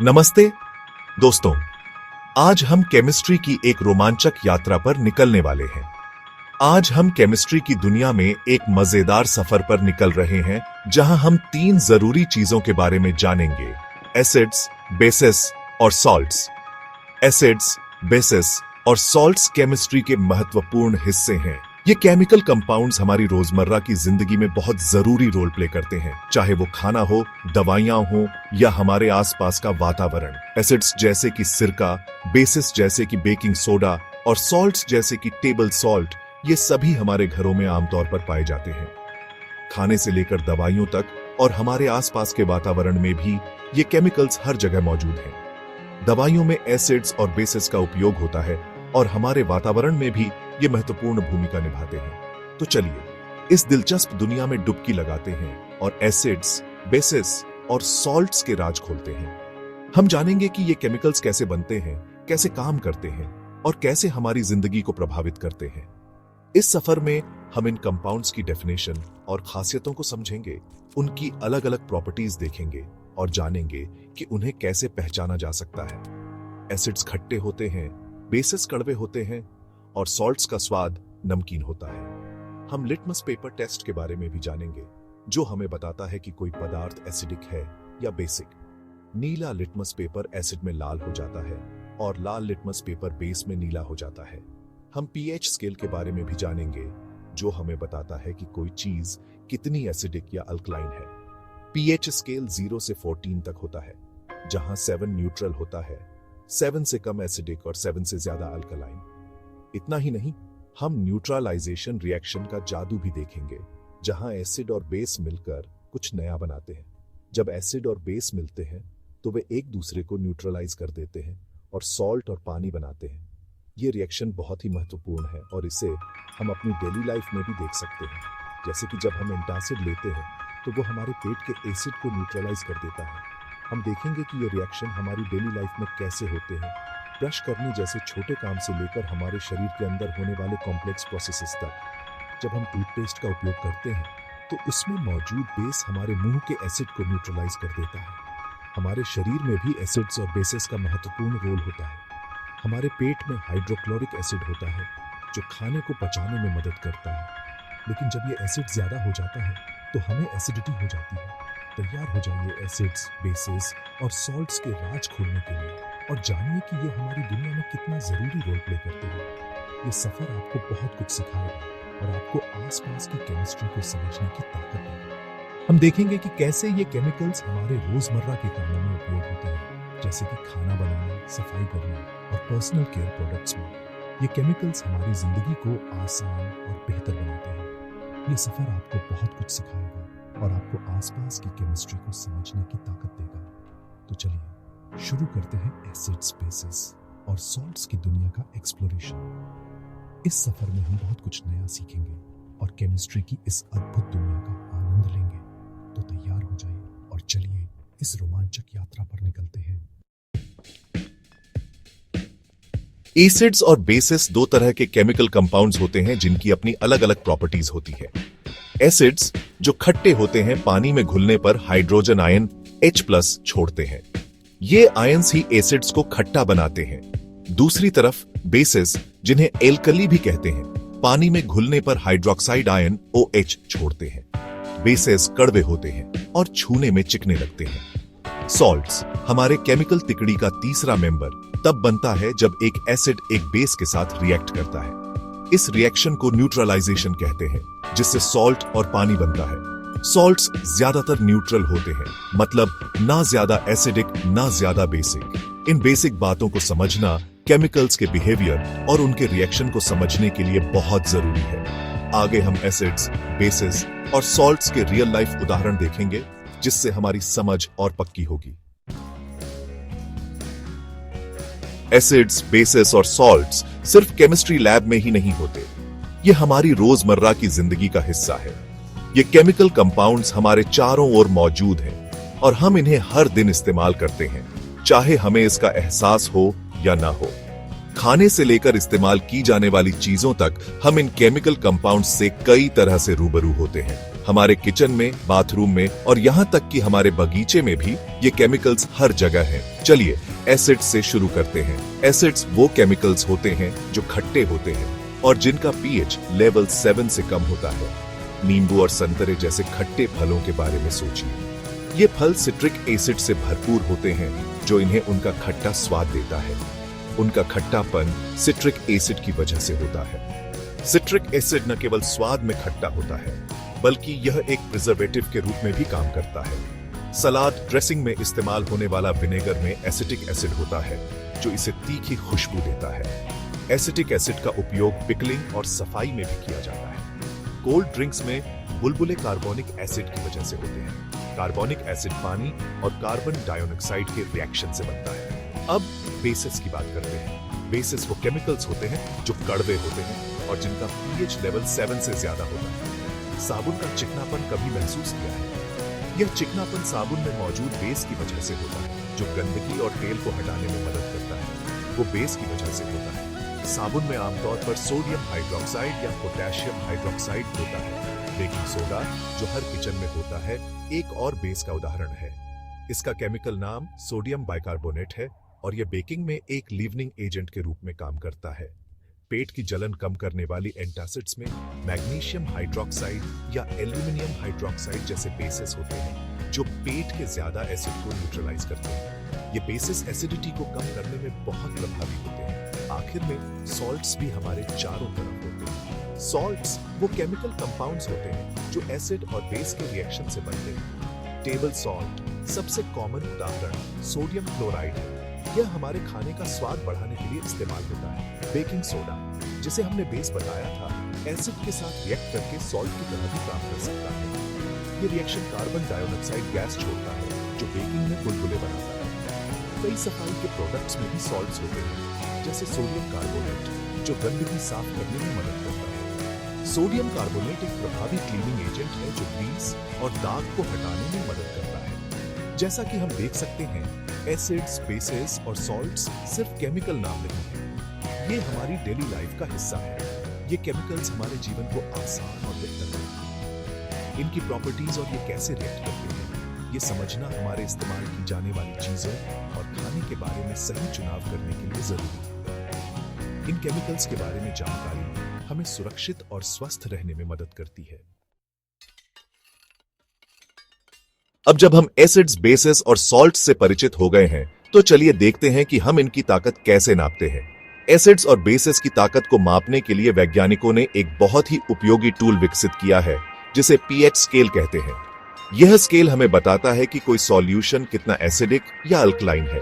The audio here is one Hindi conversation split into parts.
नमस्ते दोस्तों, आज हम केमिस्ट्री की एक रोमांचक यात्रा पर निकलने वाले हैं। आज हम केमिस्ट्री की दुनिया में एक मजेदार सफर पर निकल रहे हैं, जहां हम 3 जरूरी चीजों के बारे में जानेंगे: एसिड्स, बेसिस और सॉल्ट्स। एसिड्स, बेसिस और सॉल्ट्स केमिस्ट्री के महत्वपूर्ण हिस्से हैं। ये केमिकल कंपाउंड्स हमारी रोजमर्रा की जिंदगी में बहुत जरूरी रोल प्ले करते हैं, चाहे वो खाना हो, दवाइयां हो या हमारे आसपास का वातावरण। एसिड्स जैसे कि सिरका, बेसिस जैसे कि बेकिंग सोडा और सॉल्ट्स जैसे कि टेबल सॉल्ट, ये सभी हमारे घरों में आमतौर पर पाए जाते हैं। खाने से लेकर दवाइयों तक और हमारे आसपास के वातावरण में भी ये केमिकल्स हर जगह मौजूद हैं। दवाइयों में एसिड्स और बेसिस का उपयोग होता है और हमारे वातावरण में भी ये महत्वपूर्ण भूमिका निभाते हैं। तो चलिए इस दिलचस्प दुनिया में डुबकी लगाते हैं और एसिड्स, बेसिस और सॉल्ट्स के राज खोलते हैं। हम जानेंगे कि ये केमिकल्स कैसे बनते हैं, कैसे काम करते हैं और कैसे हमारी जिंदगी को प्रभावित करते हैं। इस सफर में हम इन कंपाउंड्स की डेफिनेशन और खासियतों को समझेंगे, उनकी अलग अलग प्रॉपर्टीज देखेंगे और जानेंगे कि उन्हें कैसे पहचाना जा सकता है। एसिड्स खट्टे होते हैं, बेसिस कड़वे होते हैं और सॉल्ट्स का स्वाद नमकीन होता है। हम लिटमस पेपर टेस्ट के बारे में भी जानेंगे, जो हमें बताता है कि कोई पदार्थ एसिडिक है या बेसिक। नीला लिटमस पेपर एसिड में लाल हो जाता है और लाल लिटमस पेपर बेस में नीला हो जाता है। हम पीएच स्केल के बारे में भी जानेंगे, जो हमें बताता है कि कोई चीज कितनी एसिडिक या अल्कलाइन है। पीएच स्केल 0 से 14 तक होता है, जहां 7 न्यूट्रल होता है, 7 से कम एसिडिक और 7 से ज्यादा अल्कलाइन। इतना ही नहीं, हम न्यूट्रलाइजेशन रिएक्शन का जादू भी देखेंगे, जहां एसिड और बेस मिलकर कुछ नया बनाते हैं। जब एसिड और बेस मिलते हैं तो वे एक दूसरे को न्यूट्रलाइज कर देते हैं और सॉल्ट और पानी बनाते हैं। ये रिएक्शन बहुत ही महत्वपूर्ण है और इसे हम अपनी डेली लाइफ में भी देख सकते हैं। जैसे कि जब हम एंटासिड लेते हैं तो वो हमारे पेट के एसिड को न्यूट्रलाइज कर देता है। हम देखेंगे कि ये रिएक्शन हमारी डेली लाइफ में कैसे होते हैं, ब्रश करने जैसे छोटे काम से लेकर हमारे शरीर के अंदर होने वाले कॉम्प्लेक्स प्रोसेसेस तक। जब हम टूथपेस्ट का उपयोग करते हैं तो उसमें मौजूद बेस हमारे मुंह के एसिड को न्यूट्रलाइज कर देता है। हमारे शरीर में भी एसिड्स और बेसिस का महत्वपूर्ण रोल होता है। हमारे पेट में हाइड्रोक्लोरिक एसिड होता है, जो खाने को पचाने में मदद करता है। लेकिन जब ये एसिड ज्यादा हो जाता है तो हमें एसिडिटी हो जाती है। तैयार हो जाइए एसिड्स, बेसिस और सॉल्ट्स के राज खोलने के लिए और जानिए कि ये हमारी दुनिया में कितना जरूरी रोल प्ले करते हैं। ये सफर आपको बहुत कुछ सिखाएगा और आपको आसपास की केमिस्ट्री को समझने की ताकत देगा। हम देखेंगे कि कैसे ये केमिकल्स हमारे रोजमर्रा के कामों में उपयोग होते हैं, जैसे कि खाना बनाना, सफाई करना और पर्सनल केयर प्रोडक्ट्स में। ये केमिकल्स हमारी जिंदगी को आसान और बेहतर बनाते हैं। ये सफर आपको बहुत कुछ सिखाएगा और आपको आसपास की केमिस्ट्री को समझने की ताकत देगा। तो चलिए शुरू करते हैं एसिड्स, बेसिस और सॉल्ट्स की दुनिया का एक्सप्लोरेशन। इस सफर में हम बहुत कुछ नया सीखेंगे और केमिस्ट्री की इस अद्भुत दुनिया का आनंद लेंगे। तो तैयार हो जाइए और चलिए इस रोमांचक यात्रा पर निकलते हैं। एसिड्स और बेसिस 2 तरह के केमिकल कंपाउंड्स होते हैं, जिनकी अपनी अलग अलग प्रॉपर्टीज होती है। एसिड्स जो खट्टे होते हैं, पानी में घुलने पर हाइड्रोजन आयन H+ छोड़ते हैं। ये आयन्स ही एसिड्स को खट्टा बनाते हैं। दूसरी तरफ बेसिस, जिन्हें एल्कली भी कहते हैं, पानी में घुलने पर हाइड्रोक्साइड आयन OH छोड़ते हैं। बेसिस कड़वे होते हैं और छूने में चिकने लगते हैं। सॉल्ट्स, हमारे केमिकल तिकड़ी का तीसरा मेंबर, तब बनता है जब एक एसिड एक बेस के साथ रिएक्ट करता है। इस रिएक्शन को न्यूट्रलाइजेशन कहते हैं, जिससे सॉल्ट और पानी बनता है। सॉल्ट्स ज्यादातर न्यूट्रल होते हैं, मतलब ना ज्यादा एसिडिक ना ज्यादा बेसिक। इन बेसिक बातों को समझना केमिकल्स के बिहेवियर और उनके रिएक्शन को समझने के लिए बहुत जरूरी है। आगे हम एसिड्स, बेसिस और सॉल्ट्स के रियल लाइफ उदाहरण देखेंगे, जिससे हमारी समझ और पक्की होगी। एसिड्स, बेसिस और सॉल्ट्स सिर्फ केमिस्ट्री लैब में ही नहीं होते, ये हमारी रोजमर्रा की जिंदगी का हिस्सा है। ये केमिकल कंपाउंड्स हमारे चारों ओर मौजूद हैं और हम इन्हें हर दिन इस्तेमाल करते हैं, चाहे हमें इसका एहसास हो या ना हो। खाने से लेकर इस्तेमाल की जाने वाली चीजों तक हम इन केमिकल कंपाउंड्स से कई तरह से रूबरू होते हैं। हमारे किचन में, बाथरूम में और यहाँ तक कि हमारे बगीचे में भी ये केमिकल्स हर जगह हैं। चलिए एसिड्स से शुरू करते हैं। एसिड्स वो केमिकल्स होते हैं जो खट्टे होते हैं और जिनका पीएच लेवल 7 से कम होता है। नींबू और संतरे जैसे खट्टे फलों के बारे में सोचिए। ये फल सिट्रिक एसिड से भरपूर होते हैं जो इन्हें उनका खट्टा स्वाद देता है। उनका खट्टापन सिट्रिक एसिड की वजह से होता है। सिट्रिक एसिड न केवल स्वाद में खट्टा होता है बल्कि यह एक प्रिजर्वेटिव के रूप में भी काम करता है। सलाद ड्रेसिंग में इस्तेमाल होने वाला विनेगर में एसिटिक एसिड होता है जो इसे तीखी खुशबू देता है। एसिटिक एसिड का उपयोग पिकलिंग और सफाई में भी किया जाता है। कोल्ड ड्रिंक्स में बुलबुले कार्बोनिक एसिड की वजह से होते हैं। कार्बोनिक एसिड पानी और कार्बन डाइऑक्साइड के रिएक्शन से बनता है। अब बेसिस की बात करते हैं। बेसिस वो केमिकल्स होते हैं जो कड़वे होते हैं और जिनका पीएच लेवल 7 से ज्यादा होता है। साबुन का चिकनापन कभी महसूस किया है? यह चिकनापन साबुन में मौजूद बेस की वजह से होता है जो गंदगी और तेल को हटाने में मदद करता है। वो बेस की वजह से होता है। साबुन में आमतौर पर सोडियम हाइड्रोक्साइड या पोटेशियम हाइड्रोक्साइड होता है। बेकिंग सोडा जो हर किचन में होता है एक और बेस का उदाहरण है। इसका केमिकल नाम सोडियम बाइकार्बोनेट है और यह बेकिंग में एक लीवनिंग एजेंट के रूप में काम करता है। पेट की जलन कम करने वाली एंटासिड्स में मैग्नीशियम हाइड्रोक्साइड या एल्यूमिनियम हाइड्रोक्साइड जैसे बेसिस होते हैं जो पेट के ज्यादा एसिड को न्यूट्रलाइज करते हैं। ये बेसिस एसिडिटी को कम करने में बहुत प्रभावी होते हैं। आखिर में सॉल्ट्स भी हमारे चारों तरफ होते हैं। सॉल्ट्स वो केमिकल कंपाउंड्स होते हैं जो एसिड और बेस के रिएक्शन से बनते हैं। टेबल सॉल्ट सबसे कॉमन उदाहरण सोडियम क्लोराइड है। यह हमारे खाने का स्वाद बढ़ाने के लिए इस्तेमाल होता है। बेकिंग सोडा जिसे हमने बेस बताया था एसिड के साथ रिएक्ट करके सॉल्ट की तरह भी काम कर सकता है। ये रिएक्शन कार्बन डाइऑक्साइड गैस छोड़ता है जो बेकिंग में बुलबुले बनाता है। कई सफाई के प्रोडक्ट्स में भी सॉल्ट्स होते हैं जैसे सोडियम कार्बोनेट जो गंदगी साफ करने में मदद करता है। सोडियम कार्बोनेट एक प्रभावी क्लीनिंग एजेंट है जो ग्रीस और दाग को हटाने में मदद करता है। जैसा कि हम देख सकते हैं एसिड्स, बेसेस और सॉल्ट्स सिर्फ केमिकल नाम नहीं है, ये हमारी डेली लाइफ का हिस्सा है। ये केमिकल्स हमारे जीवन को आसान और बेहतर बनाते हैं। इनकी प्रॉपर्टीज और ये कैसे रिएक्ट करते हैं ये समझना हमारे इस्तेमाल की जाने वाली चीजों और खाने के बारे में सही चुनाव करने के लिए जरूरी है। इन केमिकल्स के बारे में जानकारी हमें सुरक्षित और स्वस्थ रहने में मदद करती है। अब जब हम एसिड्स, बेसेस और सॉल्ट से परिचित हो गए हैं तो चलिए देखते हैं कि हम इनकी ताकत कैसे नापते हैं। एसिड्स और बेसेस की ताकत को मापने के लिए वैज्ञानिकों ने एक बहुत ही उपयोगी टूल विकसित किया है जिसे पीएच स्केल कहते हैं। यह स्केल हमें बताता है कि कोई सॉल्यूशन कितना एसिडिक या अल्कलाइन है।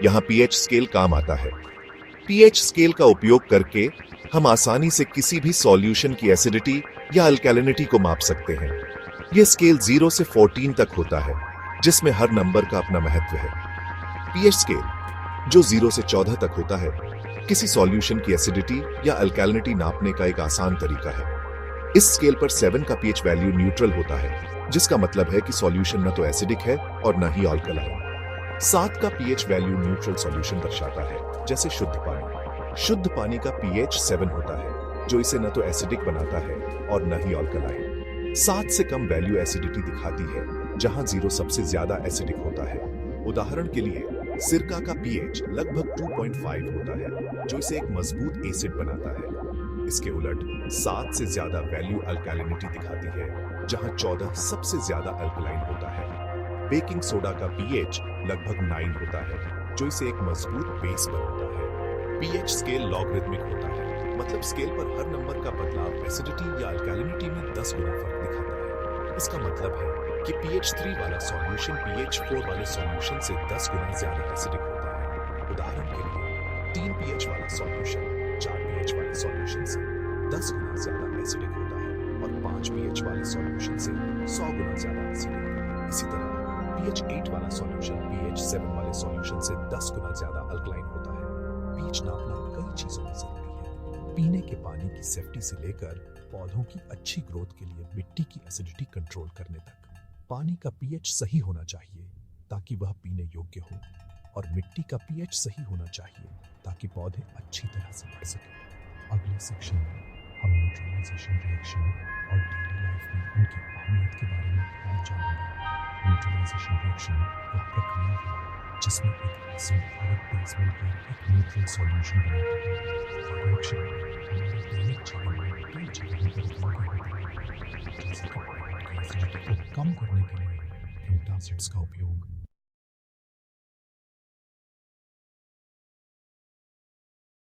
यहां पीएच स्केल काम आता है। पीएच स्केल का उपयोग करके हम आसानी से किसी भी सॉल्यूशन की एसिडिटी या अल्कैलिनिटी को माप सकते हैं। यह स्केल 0 से 14 तक होता है जिसमें हर नंबर का अपना महत्व है। पीएच स्केल जो 0 से 14 तक होता है किसी सॉल्यूशन की एसिडिटी या अल्कैलिनिटी नापने का एक आसान तरीका है। इस स्केल पर 7 का पीएच वैल्यू न्यूट्रल होता है जिसका मतलब है कि सॉल्यूशन न तो एसिडिक है और न ही अल्कलाइन। 7 का पीएच वैल्यू न्यूट्रल सॉल्यूशन दर्शाता है जैसे शुद्ध पानी। शुद्ध पानी का पीएच 7 होता है जो इसे न तो एसिडिक बनाता है और न ही अल्कलाइन। 7 से कम वैल्यू एसिडिटी दिखाती है जहां 0 सबसे ज्यादा एसिडिक होता है। उदाहरण के लिए सिरका का पीएच लगभग 2.5 होता है जो इसे एक मजबूत एसिड बनाता है। इसके उलट 7 से ज्यादा वैल्यू अल्कैलिनिटी दिखाती है जहां 14 सबसे ज्यादा अल्कलाइन होता है। बेकिंग सोडा का पीएच लगभग 9 होता है जो इसे एक मजबूत बेस बनाता है। पीएच स्केल लॉगरिथमिक होता है मतलब स्केल पर हर नंबर का बदलाव एसिडिटी या अल्कैलिनिटी में 10 गुना फर्क दिखाता है। इसका मतलब है कि pH 3 वाला सॉल्यूशन pH 4 वाले सॉल्यूशन से 10 गुना ज्यादा एसिडिक होता है। उदाहरण के लिए 3 pH वाला सॉल्यूशन 4 pH वाले सॉल्यूशन से 10 गुना ज्यादा एसिडिक होता है और 5 pH वाले सॉल्यूशन से 100 गुना ज्यादा एसिडिक। इसी तरह pH 8 वाला सॉल्यूशन pH 7 वाले सॉल्यूशन से 10 गुना ज्यादा अल्कलाइन होता है। pH नापना कई चीजों में जरूरी है। पीने के पानी की सेफ्टी से लेकर पौधों की अच्छी ग्रोथ के लिए मिट्टी की एसिडिटी कंट्रोल करने तक पानी का पीएच सही होना चाहिए ताकि वह पीने योग्य हो और मिट्टी का पीएच सही होना चाहिए ताकि पौधे अच्छी तरह से बढ़ सकें। अगले सेक्शन में हम न्यूट्रलाइजेशन रिएक्शन और डेली लाइफ में उनकी अहमियत के बारे में और जानेंगे। न्यूट्रलाइजेशन रिएक्शन वह प्रक्रिया है जिसमें एक संभावित बेस मिलकर एक न्यूट्रल सॉल्यूशन बनाता है। रिएक्शन हमारे दैनिक जीवन में कई जगहों पर उपयोगी होता है, जैसे कि एसिडिटी को कम करने के लिए एंटासिड्स का उपयोग,